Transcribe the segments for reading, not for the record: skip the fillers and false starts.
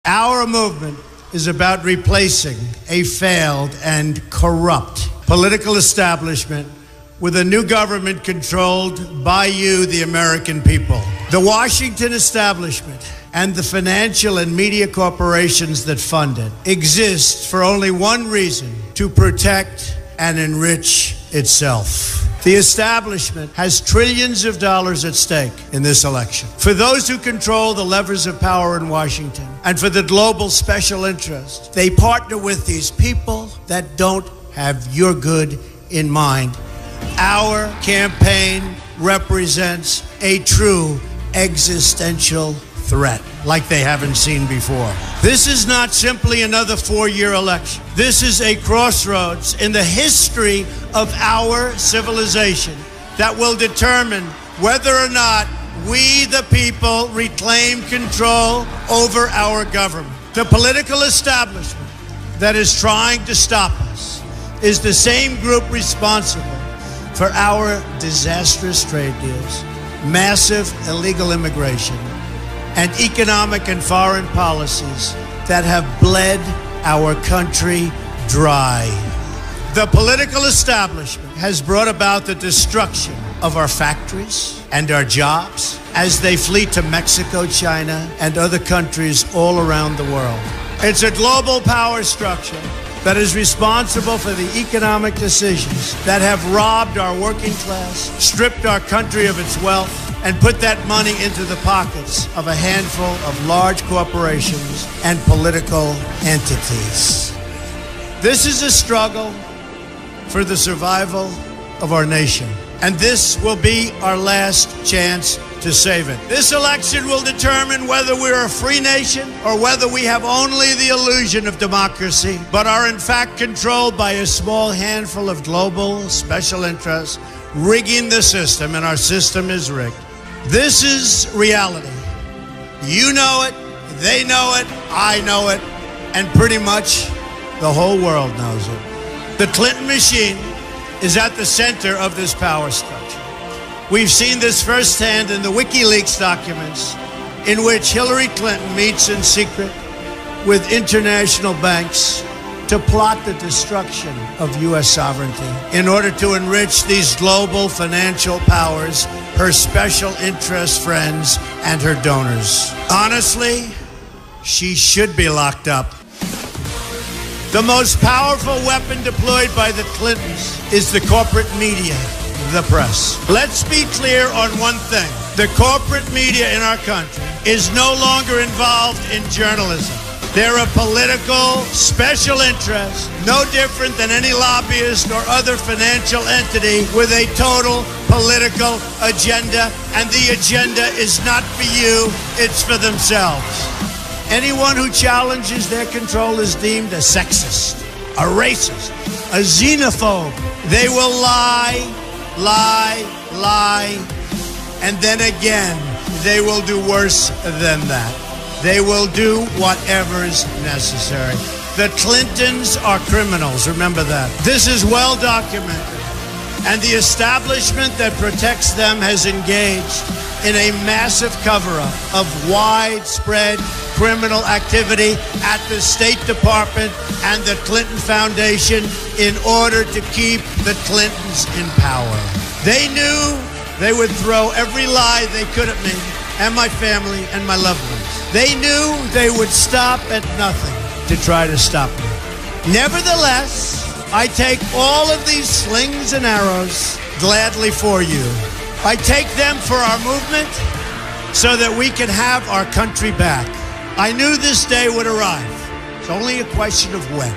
Our movement is about replacing a failed and corrupt political establishment with a new government controlled by you, the American people. The Washington establishment and the financial and media corporations that fund it exist for only one reason: to protect and enrich itself. The establishment has trillions of dollars at stake in this election. For those who control the levers of power in Washington and for the global special interest, they partner with these people that don't have your good in mind. Our campaign represents a true existential threat like they haven't seen before. This is not simply another four-year election. This is a crossroads in the history of our civilization that will determine whether or not we, the people, reclaim control over our government. The political establishment that is trying to stop us is the same group responsible for our disastrous trade deals, massive illegal immigration, and economic and foreign policies that have bled our country dry. The political establishment has brought about the destruction of our factories and our jobs as they flee to Mexico, China, and other countries all around the world. It's a global power structure that is responsible for the economic decisions that have robbed our working class, stripped our country of its wealth, and put that money into the pockets of a handful of large corporations and political entities. This is a struggle for the survival of our nation, and this will be our last chance to save it. This election will determine whether we're a free nation or whether we have only the illusion of democracy, but are in fact controlled by a small handful of global special interests rigging the system, and our system is rigged. This is reality. You know it, they know it, I know it, and pretty much the whole world knows it. The Clinton machine is at the center of this power structure. We've seen this firsthand in the WikiLeaks documents, in which Hillary Clinton meets in secret with international banks to plot the destruction of U.S. sovereignty in order to enrich these global financial powers, her special interest friends, and her donors. Honestly, she should be locked up. The most powerful weapon deployed by the Clintons is the corporate media, the press. Let's be clear on one thing. The corporate media in our country is no longer involved in journalism. They're a political special interest, no different than any lobbyist or other financial entity with a total political agenda, and the agenda is not for you, it's for themselves. Anyone who challenges their control is deemed a sexist, a racist, a xenophobe. They will lie, and then again, they will do worse than that. They will do whatever is necessary. The Clintons are criminals, remember that. This is well documented, and the establishment that protects them has engaged in a massive cover-up of widespread criminal activity at the State Department and the Clinton Foundation in order to keep the Clintons in power. They knew they would throw every lie they could at me and my family and my loved ones. They knew they would stop at nothing to try to stop me. Nevertheless, I take all of these slings and arrows gladly for you. I take them for our movement so that we can have our country back. I knew this day would arrive. It's only a question of when.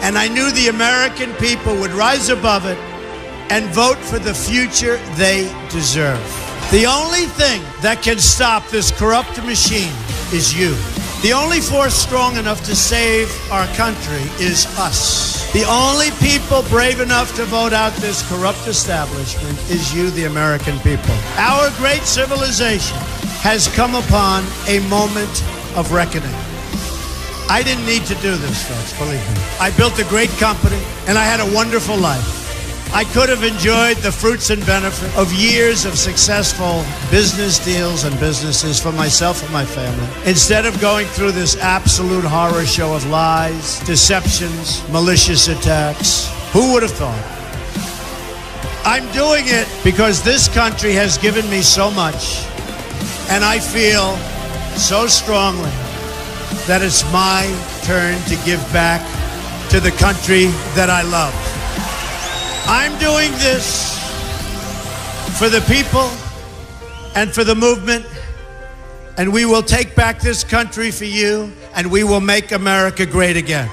And I knew the American people would rise above it and vote for the future they deserve. The only thing that can stop this corrupt machine is you. The only force strong enough to save our country is us. The only people brave enough to vote out this corrupt establishment is you, the American people. Our great civilization has come upon a moment of reckoning. I didn't need to do this, folks, believe me. I built a great company, and I had a wonderful life. I could have enjoyed the fruits and benefits of years of successful business deals and businesses for myself and my family, instead of going through this absolute horror show of lies, deceptions, malicious attacks. Who would have thought? I'm doing it because this country has given me so much, and I feel so strongly that it's my turn to give back to the country that I love. I'm doing this for the people and for the movement, and we will take back this country for you, and we will make America great again.